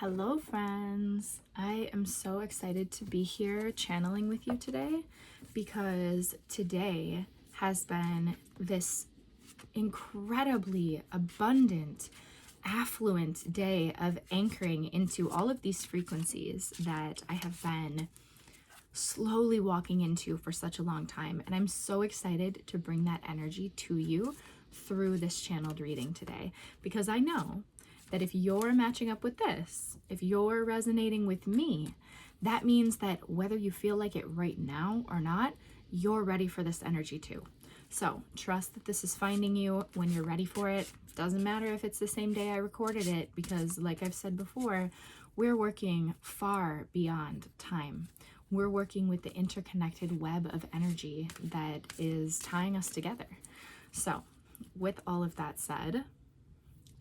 Hello, friends. I am so excited to be here channeling with you today because today has been this incredibly abundant, affluent day of anchoring into all of these frequencies that I have been slowly walking into for such a long time. And I'm so excited to bring that energy to you through this channeled reading today because I know that if you're matching up with this, if you're resonating with me, that means that whether you feel like it right now or not, you're ready for this energy too. So trust that this is finding you when you're ready for it. Doesn't matter if it's the same day I recorded it, because like I've said before, we're working far beyond time. We're working with the interconnected web of energy that is tying us together. So with all of that said,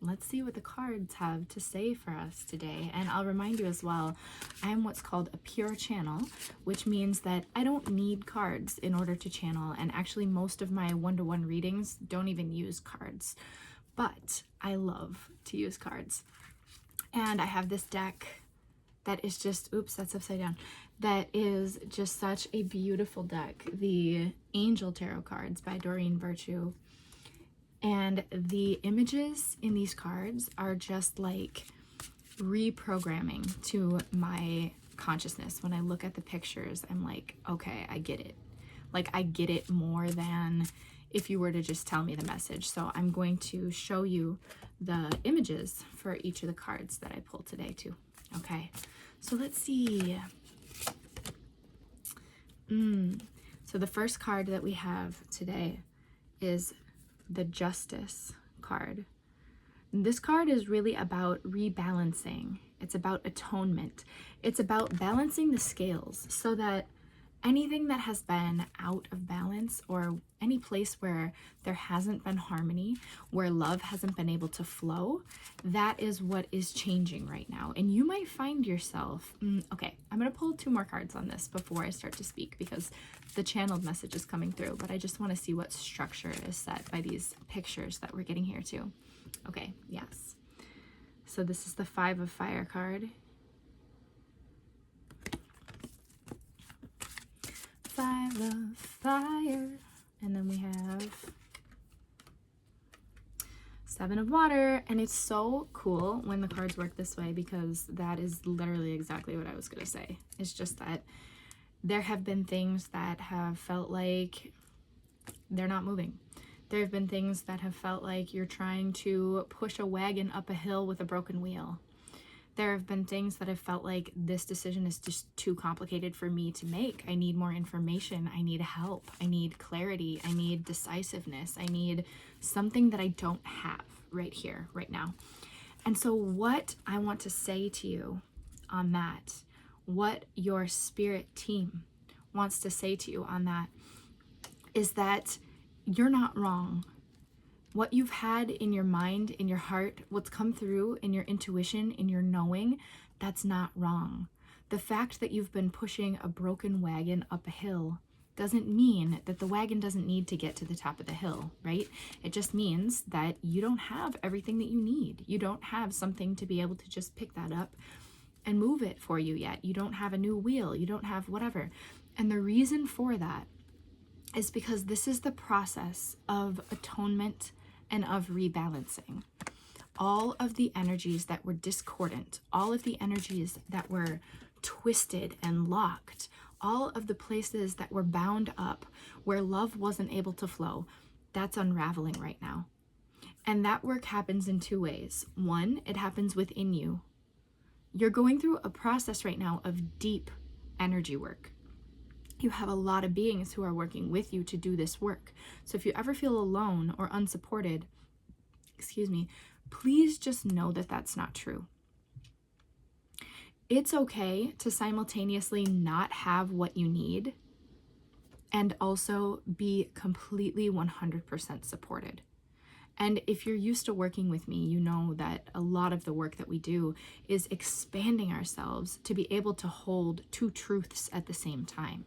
let's see what the cards have to say for us today. And I'll remind you as well, I'm what's called a pure channel, which means that I don't need cards in order to channel. And actually most of my one-to-one readings don't even use cards, but I love to use cards. And I have this deck that is just, oops, that's upside down. That is just such a beautiful deck. The Angel Tarot cards by Doreen Virtue. And the images in these cards are just like reprogramming to my consciousness. When I look at the pictures, I'm like, okay, I get it. Like I get it more than if you were to just tell me the message. So I'm going to show you the images for each of the cards that I pulled today too. Okay, so let's see. So the first card that we have today is the Justice card. And this card is really about rebalancing. It's about atonement. It's about balancing the scales so that anything that has been out of balance, or any place where there hasn't been harmony, where love hasn't been able to flow, that is what is changing right now. And you might find yourself, okay, I'm going to pull 2 more cards on this before I start to speak because the channeled message is coming through, but I just want to see what structure is set by these pictures that we're getting here too. Okay, yes. So this is the 5 of Fire card. 5 of Fire, and then we have 7 of Water. And it's so cool when the cards work this way because that is literally exactly what I was going to say. It's just that there have been things that have felt like they're not moving. There have been things that have felt like you're trying to push a wagon up a hill with a broken wheel. There have been things that have felt like this decision is just too complicated for me to make. I need more information. I need help. I need clarity. I need decisiveness. I need something that I don't have right here, right now. And so what I want to say to you on that, what your spirit team wants to say to you on that, is that you're not wrong. What you've had in your mind, in your heart, what's come through in your intuition, in your knowing, that's not wrong. The fact that you've been pushing a broken wagon up a hill doesn't mean that the wagon doesn't need to get to the top of the hill, right? It just means that you don't have everything that you need. You don't have something to be able to just pick that up and move it for you yet. You don't have a new wheel. You don't have whatever. And the reason for that is because this is the process of atonement and of rebalancing. All of the energies that were discordant, all of the energies that were twisted and locked, all of the places that were bound up where love wasn't able to flow, that's unraveling right now. And that work happens in 2 ways. 1, it happens within you. You're going through a process right now of deep energy work. You have a lot of beings who are working with you to do this work. So if you ever feel alone or unsupported, please just know that that's not true. It's okay to simultaneously not have what you need and also be completely 100% supported. And if you're used to working with me, you know that a lot of the work that we do is expanding ourselves to be able to hold 2 truths at the same time.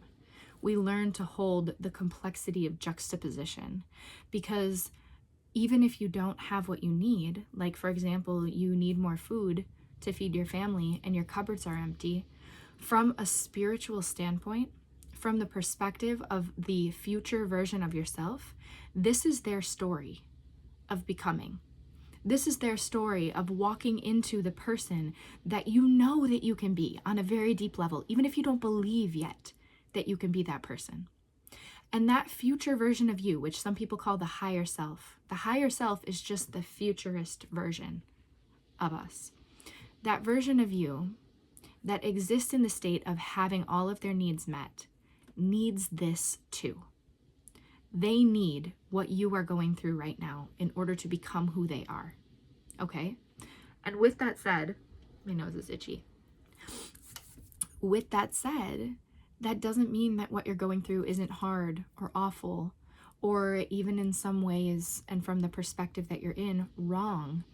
We learn to hold the complexity of juxtaposition, because even if you don't have what you need, like for example, you need more food to feed your family and your cupboards are empty, from a spiritual standpoint, from the perspective of the future version of yourself, this is their story of becoming. This is their story of walking into the person that you know that you can be on a very deep level, even if you don't believe yet that you can be that person. And that future version of you, which some people call the higher self is just the futurist version of us. That version of you that exists in the state of having all of their needs met needs this too. They need what you are going through right now in order to become who they are. Okay? And with that said, my nose is itchy. With that said, that doesn't mean that what you're going through isn't hard or awful, or even in some ways, and from the perspective that you're in, wrong.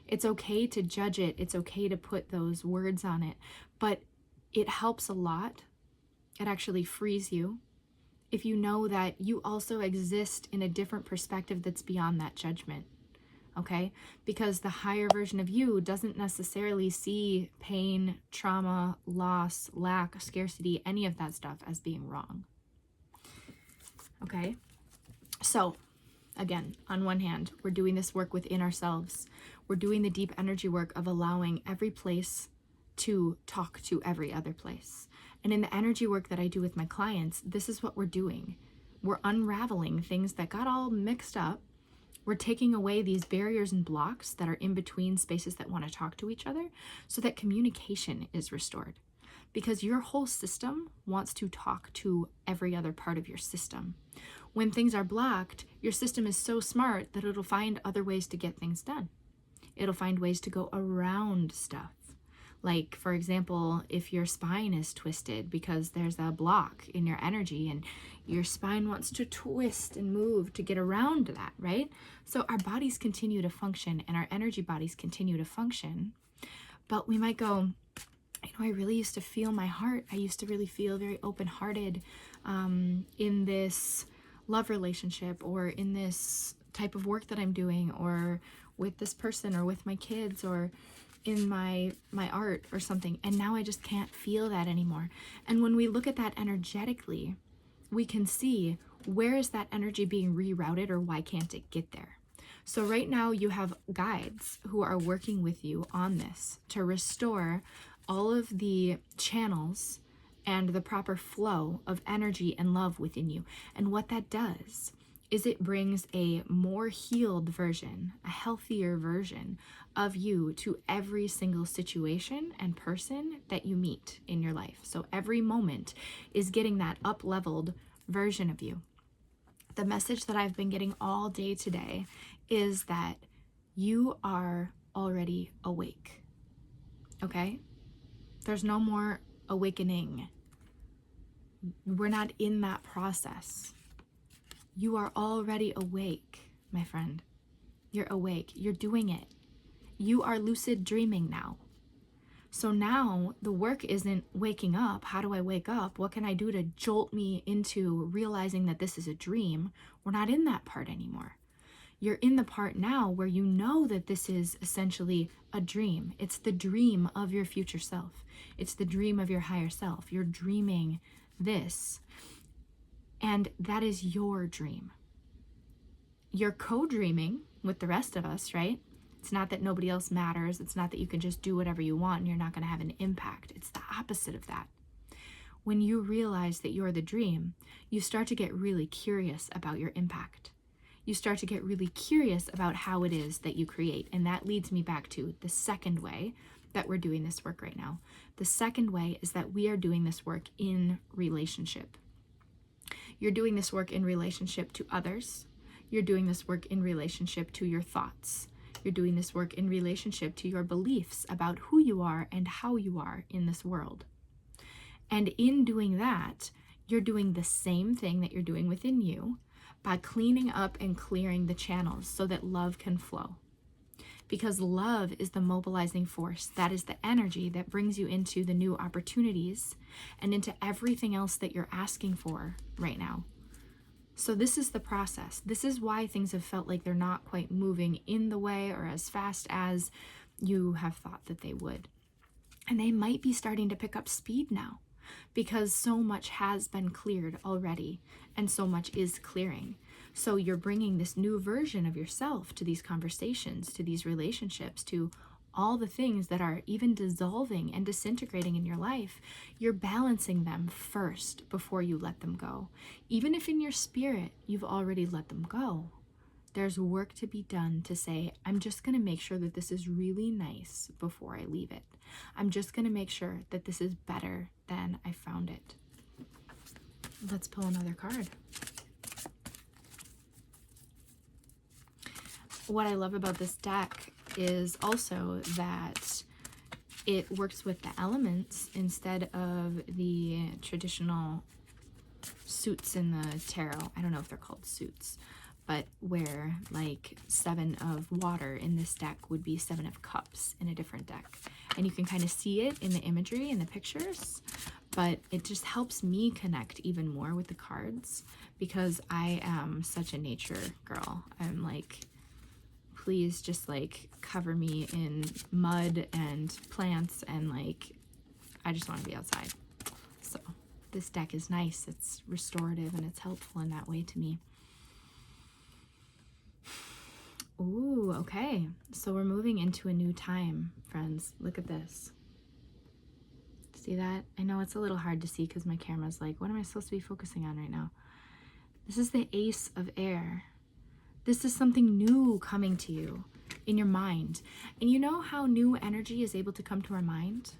It's okay to judge it. It's okay to put those words on it, but it helps a lot. It actually frees you if you know that you also exist in a different perspective that's beyond that judgment. Okay? Because the higher version of you doesn't necessarily see pain, trauma, loss, lack, scarcity, any of that stuff as being wrong. Okay? So, again, on one hand, we're doing this work within ourselves. We're doing the deep energy work of allowing every place to talk to every other place. And in the energy work that I do with my clients, this is what we're doing. We're unraveling things that got all mixed up. We're taking away these barriers and blocks that are in between spaces that want to talk to each other so that communication is restored. Because your whole system wants to talk to every other part of your system. When things are blocked, your system is so smart that it'll find other ways to get things done. It'll find ways to go around stuff. Like, for example, if your spine is twisted because there's a block in your energy and your spine wants to twist and move to get around that, right? So our bodies continue to function and our energy bodies continue to function. But we might go, I really used to feel my heart. I used to really feel very open-hearted in this love relationship or in this type of work that I'm doing or with this person or with my kids or in my art or something, and now I just can't feel that anymore. And when we look at that energetically, we can see where is that energy being rerouted or why can't it get there. So right now you have guides who are working with you on this to restore all of the channels and the proper flow of energy and love within you. And what that does is it brings a more healed version, a healthier version of you to every single situation and person that you meet in your life. So every moment is getting that up-leveled version of you. The message that I've been getting all day today is that you are already awake. Okay? There's no more awakening. We're not in that process. You are already awake, my friend. You're awake. You're doing it. You are lucid dreaming now. So now the work isn't waking up. How do I wake up? What can I do to jolt me into realizing that this is a dream? We're not in that part anymore. You're in the part now where you know that this is essentially a dream. It's the dream of your future self. It's the dream of your higher self. You're dreaming this. And that is your dream. You're co-dreaming with the rest of us, right? It's not that nobody else matters. It's not that you can just do whatever you want and you're not going to have an impact. It's the opposite of that. When you realize that you're the dream, you start to get really curious about your impact. You start to get really curious about how it is that you create. And that leads me back to the second way that we're doing this work right now. The second way is that we are doing this work in relationship. You're doing this work in relationship to others. You're doing this work in relationship to your thoughts. You're doing this work in relationship to your beliefs about who you are and how you are in this world. And in doing that, you're doing the same thing that you're doing within you by cleaning up and clearing the channels so that love can flow. Because love is the mobilizing force. That is the energy that brings you into the new opportunities and into everything else that you're asking for right now. So this is the process. This is why things have felt like they're not quite moving in the way or as fast as you have thought that they would. And they might be starting to pick up speed now because so much has been cleared already and so much is clearing. So you're bringing this new version of yourself to these conversations, to these relationships, to all the things that are even dissolving and disintegrating in your life. You're balancing them first before you let them go. Even if in your spirit you've already let them go, there's work to be done to say, I'm just going to make sure that this is really nice before I leave it. I'm just going to make sure that this is better than I found it. Let's pull another card. What I love about this deck is also that it works with the elements instead of the traditional suits in the tarot. I don't know if they're called suits, but where like 7 of water in this deck would be 7 of cups in a different deck. And you can kind of see it in the imagery, in the pictures, but it just helps me connect even more with the cards because I am such a nature girl. I'm like, please just like cover me in mud and plants and like, I just want to be outside. So this deck is nice. It's restorative and it's helpful in that way to me. Ooh, okay. So we're moving into a new time, friends. Look at this. See that? I know it's a little hard to see because my camera's like, what am I supposed to be focusing on right now? This is the Ace of Air. This is something new coming to you in your mind. And you know how new energy is able to come to our mind?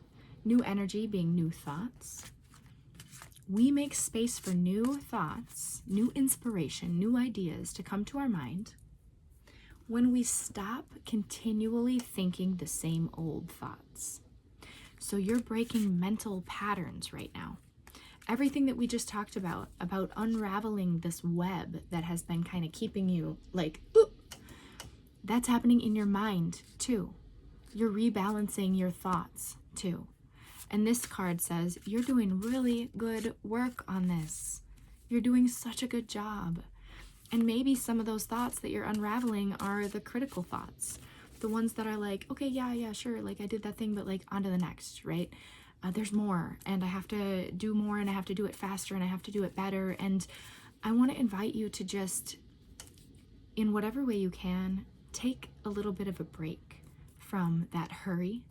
New energy being new thoughts. We make space for new thoughts, new inspiration, new ideas to come to our mind when we stop continually thinking the same old thoughts. So you're breaking mental patterns right now. Everything that we just talked about unraveling this web that has been kind of keeping you like, ooh, that's happening in your mind too. You're rebalancing your thoughts too. And this card says, you're doing really good work on this. You're doing such a good job. And maybe some of those thoughts that you're unraveling are the critical thoughts. The ones that are like, okay, yeah, sure. Like I did that thing, but like on to the next, right? There's more and I have to do more and I have to do it faster and I have to do it better. And I want to invite you to just, in whatever way you can, take a little bit of a break from that hurry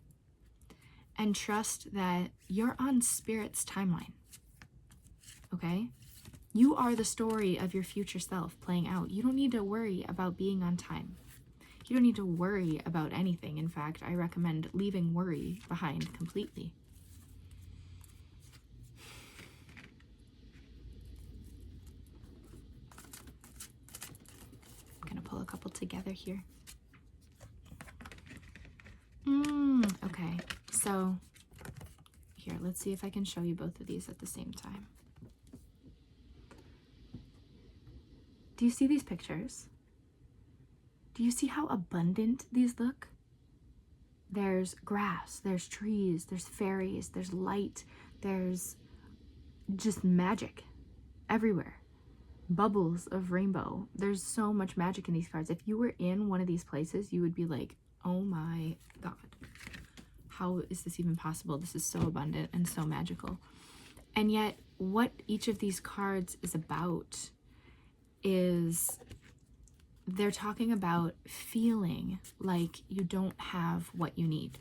and trust that you're on Spirit's timeline, okay? You are the story of your future self playing out. You don't need to worry about being on time. You don't need to worry about anything. In fact, I recommend leaving worry behind completely. I'm going to pull a couple together here. Okay, so here, let's see if I can show you both of these at the same time. Do you see these pictures? Do you see how abundant these look? There's grass, there's trees, there's fairies, there's light, there's just magic everywhere. Bubbles of rainbow. There's so much magic in these cards. If you were in one of these places, you would be like, oh my God, how is this even possible? This is so abundant and so magical. And yet what each of these cards is about is they're talking about feeling like you don't have what you need.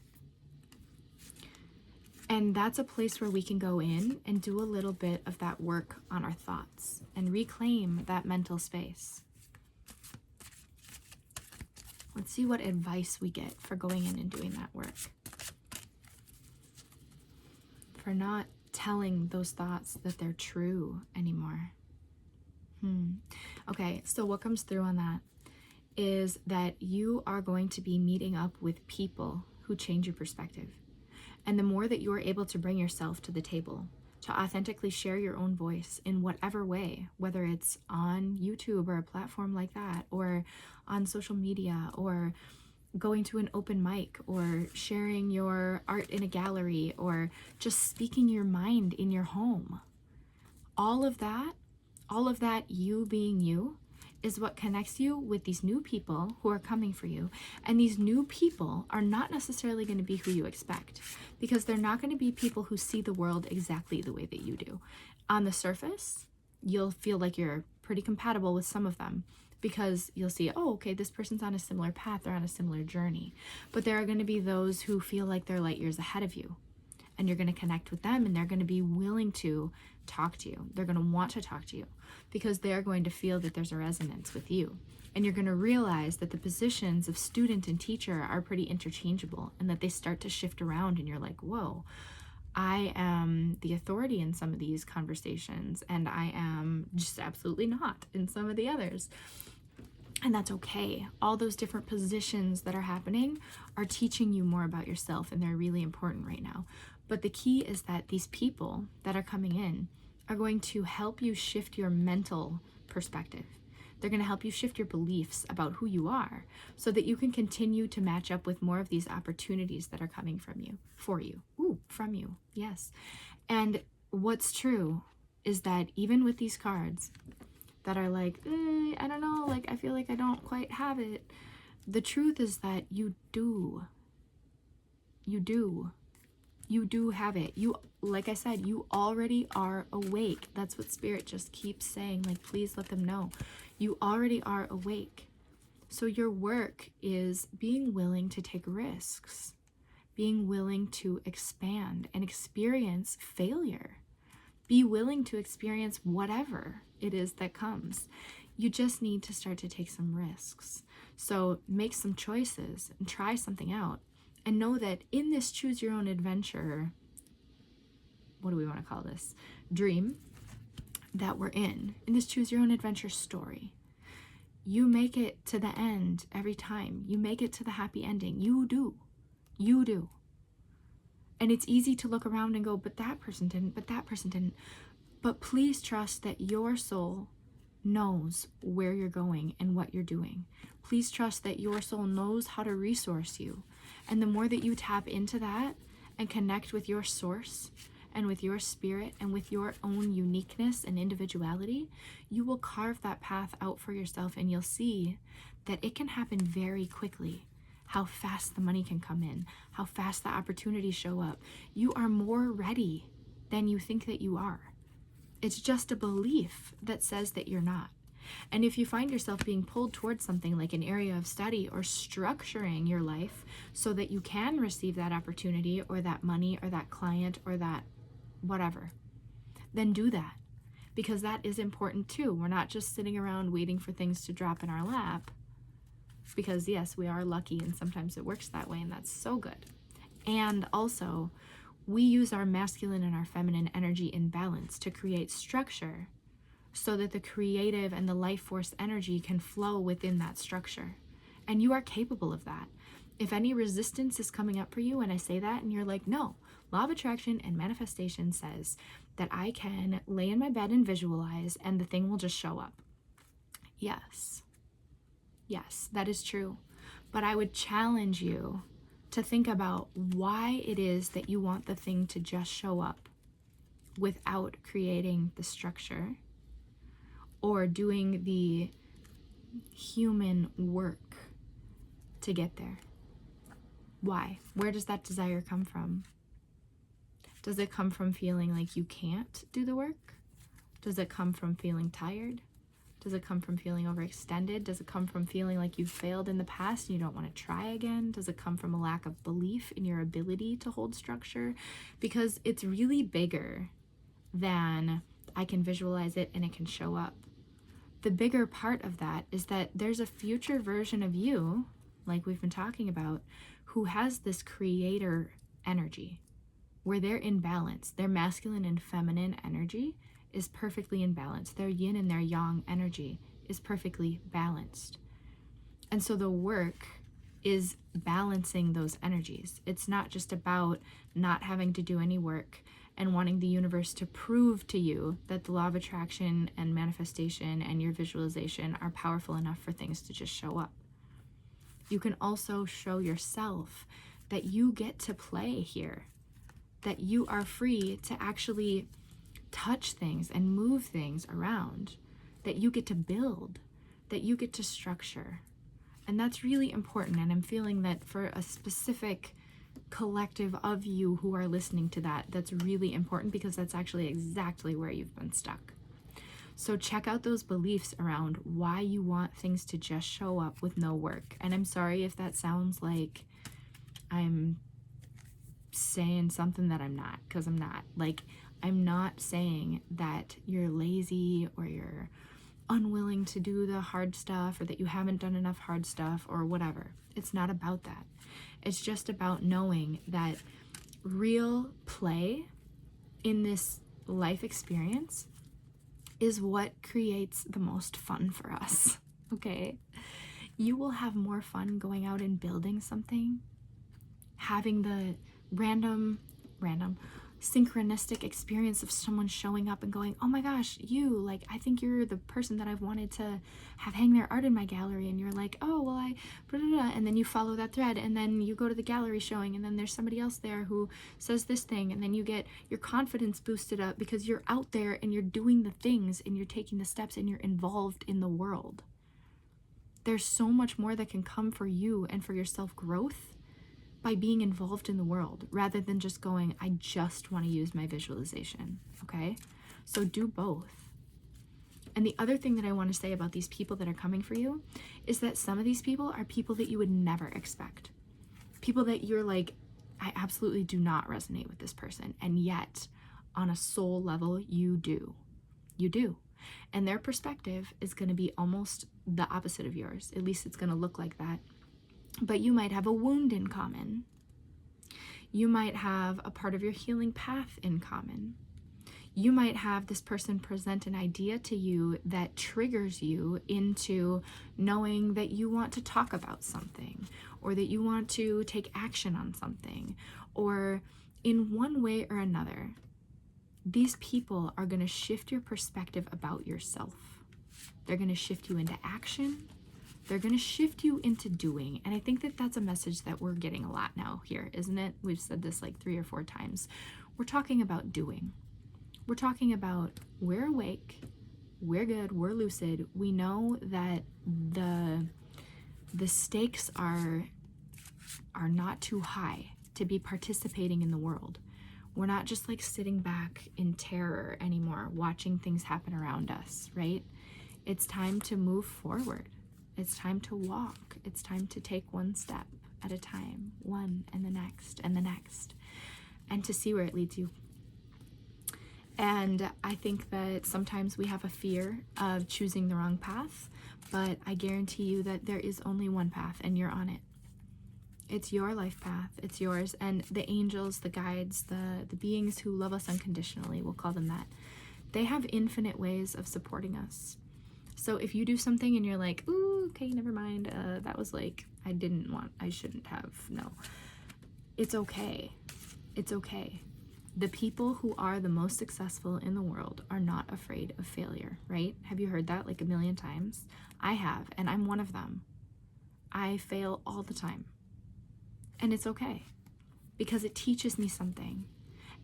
And that's a place where we can go in and do a little bit of that work on our thoughts and reclaim that mental space. Let's see what advice we get for going in and doing that work. For not telling those thoughts that they're true anymore. Okay, so what comes through on that is that you are going to be meeting up with people who change your perspective. And the more that you are able to bring yourself to the table, to authentically share your own voice in whatever way, whether it's on YouTube or a platform like that, or on social media, or going to an open mic, or sharing your art in a gallery, or just speaking your mind in your home. All of that, you being you, is what connects you with these new people who are coming for you. And these new people are not necessarily going to be who you expect, because they're not going to be people who see the world exactly the way that you do. On the surface, you'll feel like you're pretty compatible with some of them, because you'll see, oh, okay, this person's on a similar path, they're on a similar journey. But there are going to be those who feel like they're light years ahead of you, and you're going to connect with them, and they're going to be willing to talk to you. They're going to want to talk to you because they're going to feel that there's a resonance with you. And you're going to realize that the positions of student and teacher are pretty interchangeable, and that they start to shift around, and you're like, whoa, I am the authority in some of these conversations, and I am just absolutely not in some of the others. And that's okay. All those different positions that are happening are teaching you more about yourself, and they're really important right now. But the key is that these people that are coming in are going to help you shift your mental perspective. They're going to help you shift your beliefs about who you are, so that you can continue to match up with more of these opportunities that are coming from you, for you. Ooh, from you. Yes. And what's true is that even with these cards that are like, I don't know, like I feel like I don't quite have it, the truth is that you do. You do. You do have it. You, like I said, you already are awake. That's what Spirit just keeps saying. Like, please let them know. You already are awake. So your work is being willing to take risks, being willing to expand and experience failure. Be willing to experience whatever it is that comes. You just need to start to take some risks. So make some choices and try something out. And know that in this choose your own adventure, what do we want to call this? Dream that we're in this choose your own adventure story, you make it to the end every time. You make it to the happy ending. You do. You do. And it's easy to look around and go, but that person didn't, but that person didn't. But please trust that your soul knows where you're going and what you're doing. Please trust that your soul knows how to resource you. And the more that you tap into that and connect with your source and with your spirit and with your own uniqueness and individuality, you will carve that path out for yourself, and you'll see that it can happen very quickly. How fast the money can come in, how fast the opportunities show up. You are more ready than you think that you are. It's just a belief that says that you're not. And if you find yourself being pulled towards something like an area of study or structuring your life so that you can receive that opportunity or that money or that client or that whatever, then do that, because that is important too. We're not just sitting around waiting for things to drop in our lap, because yes, we are lucky and sometimes it works that way, and that's so good. And also, we use our masculine and our feminine energy in balance to create structure so that the creative and the life force energy can flow within that structure. And you are capable of that. If any resistance is coming up for you and I say that and you're like, no, law of attraction and manifestation says that I can lay in my bed and visualize and the thing will just show up. Yes. Yes, that is true. But I would challenge you to think about why it is that you want the thing to just show up without creating the structure or doing the human work to get there. Why? Where does that desire come from? Does it come from feeling like you can't do the work? Does it come from feeling tired? Does it come from feeling overextended? Does it come from feeling like you failed in the past and you don't want to try again? Does it come from a lack of belief in your ability to hold structure? Because it's really bigger than I can visualize it and it can show up. The bigger part of that is that there's a future version of you, like we've been talking about, who has this creator energy where they're in balance. Their masculine and feminine energy is perfectly in balance. Their yin and their yang energy is perfectly balanced. And so the work is balancing those energies. It's not just about not having to do any work and wanting the universe to prove to you that the law of attraction and manifestation and your visualization are powerful enough for things to just show up. You can also show yourself that you get to play here, that you are free to actually touch things and move things around, that you get to build, that you get to structure. And that's really important. And I'm feeling that for a specific collective of you who are listening to that, that's really important, because that's actually exactly where you've been stuck. So check out those beliefs around why you want things to just show up with no work. And I'm sorry if that sounds like I'm saying something that I'm not, because I'm not. Like, I'm not saying that you're lazy or you're unwilling to do the hard stuff, or that you haven't done enough hard stuff or whatever. It's not about that. It's just about knowing that real play in this life experience is what creates the most fun for us, okay? You will have more fun going out and building something, having the random synchronistic experience of someone showing up and going, oh my gosh, you, like, I think you're the person that I've wanted to have hang their art in my gallery, and you're like, oh, well, and then you follow that thread, and then you go to the gallery showing, and then there's somebody else there who says this thing, and then you get your confidence boosted up because you're out there and you're doing the things and you're taking the steps and you're involved in the world. There's so much more that can come for you and for your self-growth by being involved in the world, rather than just going, I just want to use my visualization, okay? So do both. And the other thing that I want to say about these people that are coming for you is that some of these people are people that you would never expect. People that you're like, I absolutely do not resonate with this person. And yet, on a soul level, you do. You do. And their perspective is going to be almost the opposite of yours. At least it's going to look like that. But you might have a wound in common. You might have a part of your healing path in common. You might have this person present an idea to you that triggers you into knowing that you want to talk about something, or that you want to take action on something, or in one way or another, these people are going to shift your perspective about yourself. They're going to shift you into action. They're going to shift you into doing. And I think that that's a message that we're getting a lot now here, isn't it? We've said this like 3 or 4 times. We're talking about doing. We're talking about we're awake, we're good, we're lucid. We know that the stakes are not too high to be participating in the world. We're not just like sitting back in terror anymore, watching things happen around us, right? It's time to move forward. It's time to walk. It's time to take one step at a time, one and the next, and to see where it leads you. And I think that sometimes we have a fear of choosing the wrong path, but I guarantee you that there is only one path, and you're on it. It's your life path. It's yours. And the angels, the guides, the beings who love us unconditionally, we'll call them that, they have infinite ways of supporting us. So if you do something and you're like, ooh, okay, never mind, that was like, I shouldn't have, no. It's okay. It's okay. The people who are the most successful in the world are not afraid of failure, right? Have you heard that like a million times? I have, and I'm one of them. I fail all the time. And it's okay, because it teaches me something.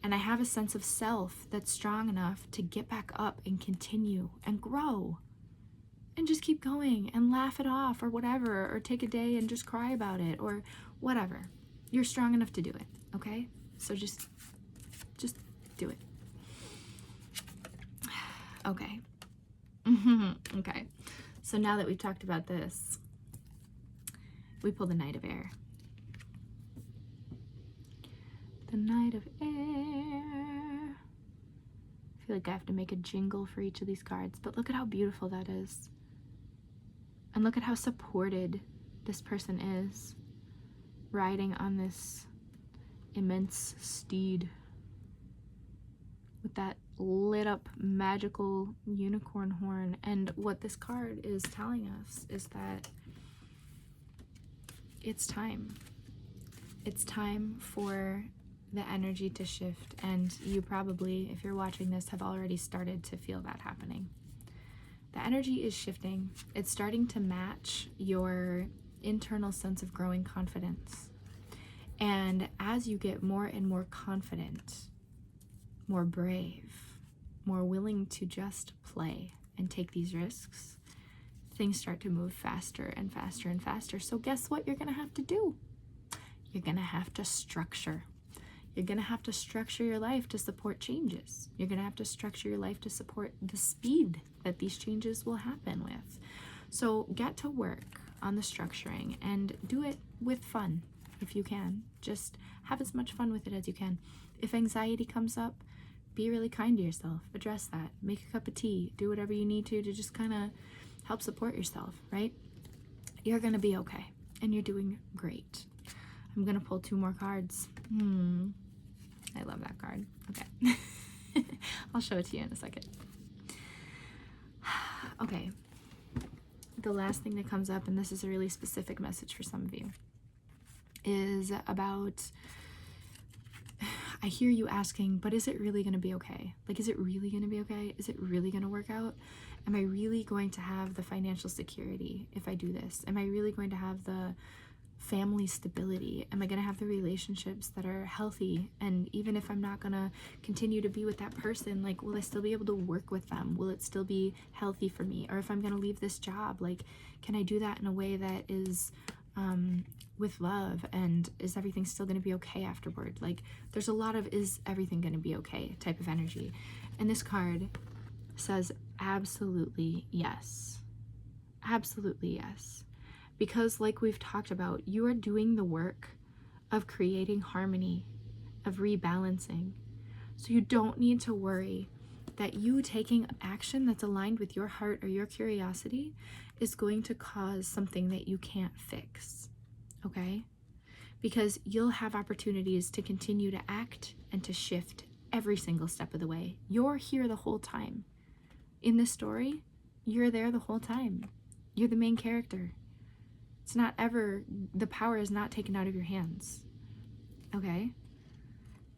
And I have a sense of self that's strong enough to get back up and continue and grow. And just keep going and laugh it off or whatever, or take a day and just cry about it or whatever. You're strong enough to do it, okay? So just do it. Okay. Okay. So now that we've talked about this, we pull the Knight of Air. The Knight of Air. I feel like I have to make a jingle for each of these cards, but look at how beautiful that is. And look at how supported this person is, riding on this immense steed with that lit up magical unicorn horn. And what this card is telling us is that it's time. It's time for the energy to shift. And you probably, if you're watching this, have already started to feel that happening. The energy is shifting. It's starting to match your internal sense of growing confidence. And as you get more and more confident, more brave, more willing to just play and take these risks, things start to move faster and faster and faster. So guess what you're going to have to do? You're going to have to structure. You're going to have to structure your life to support changes. You're going to have to structure your life to support the speed that these changes will happen with. So get to work on the structuring and do it with fun if you can. Just have as much fun with it as you can. If anxiety comes up, be really kind to yourself. Address that. Make a cup of tea. Do whatever you need to just kind of help support yourself, right? You're going to be okay, and you're doing great. I'm going to pull 2 more cards. I love that card. Okay. I'll show it to you in a second. Okay. The last thing that comes up, and this is a really specific message for some of you, is about, I hear you asking, but is it really going to be okay? Like, is it really going to be okay? Is it really going to work out? Am I really going to have the financial security if I do this? Am I really going to have the family stability? Am I going to have the relationships that are healthy? And even if I'm not going to continue to be with that person, like, will I still be able to work with them? Will it still be healthy for me? Or if I'm going to leave this job, like, can I do that in a way that is with love? And is everything still going to be okay afterward? Like, there's a lot of is everything going to be okay type of energy. And this card says absolutely yes. Absolutely yes. Because like we've talked about, you are doing the work of creating harmony, of rebalancing. So you don't need to worry that you taking action that's aligned with your heart or your curiosity is going to cause something that you can't fix, okay? Because you'll have opportunities to continue to act and to shift every single step of the way. You're here the whole time. In this story, you're there the whole time. You're the main character. It's not ever, the power is not taken out of your hands, okay?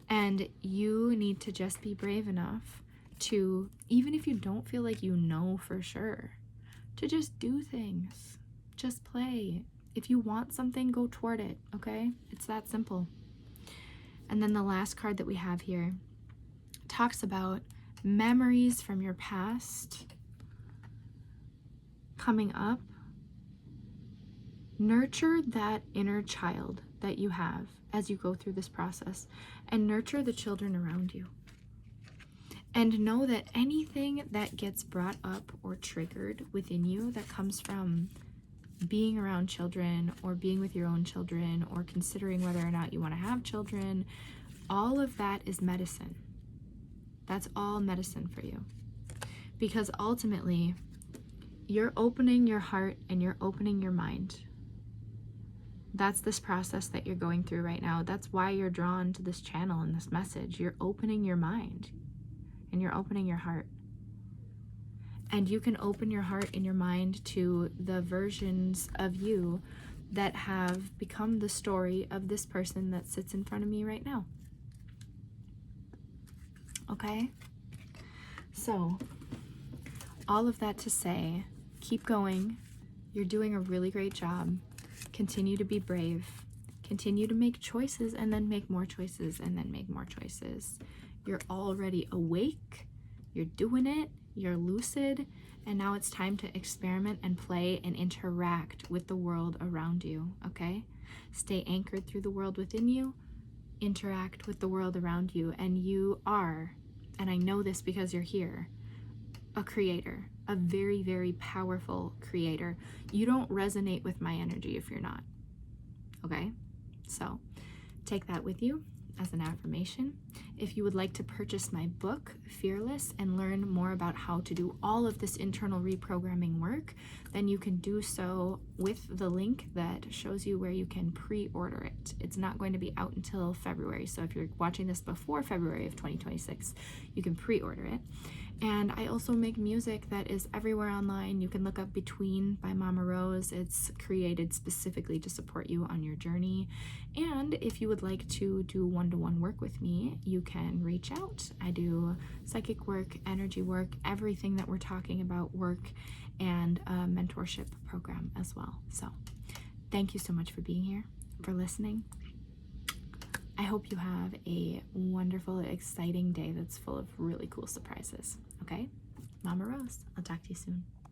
And you need to just be brave enough to, even if you don't feel like you know for sure, to just do things, just play. If you want something, go toward it, okay? It's that simple. And then the last card that we have here talks about memories from your past coming up. Nurture that inner child that you have as you go through this process, and nurture the children around you. And know that anything that gets brought up or triggered within you that comes from being around children or being with your own children or considering whether or not you want to have children, all of that is medicine. That's all medicine for you. Because ultimately, you're opening your heart and you're opening your mind. That's this process that you're going through right now. That's why you're drawn to this channel and this message. You're opening your mind and you're opening your heart. And you can open your heart and your mind to the versions of you that have become the story of this person that sits in front of me right now. Okay? So, all of that to say, keep going. You're doing a really great job. Continue to be brave. Continue to make choices and then make more choices and then make more choices. You're already awake. You're doing it. You're lucid. And now it's time to experiment and play and interact with the world around you, okay? Stay anchored through the world within you. Interact with the world around you. And you are, and I know this because you're here, a creator. A very, very powerful creator. You don't resonate with my energy if you're not, okay? So take that with you as an affirmation. If you would like to purchase my book, Fearless, and learn more about how to do all of this internal reprogramming work, then you can do so with the link that shows you where you can pre-order it. It's not going to be out until February, so if you're watching this before February of 2026, you can pre-order it. And I also make music that is everywhere online. You can look up Between by Mama Rose. It's created specifically to support you on your journey. And if you would like to do one-to-one work with me, you can reach out. I do psychic work, energy work, everything that we're talking about work, and a mentorship program as well. So thank you so much for being here, for listening. I hope you have a wonderful, exciting day that's full of really cool surprises. Okay? Mama Rose, I'll talk to you soon.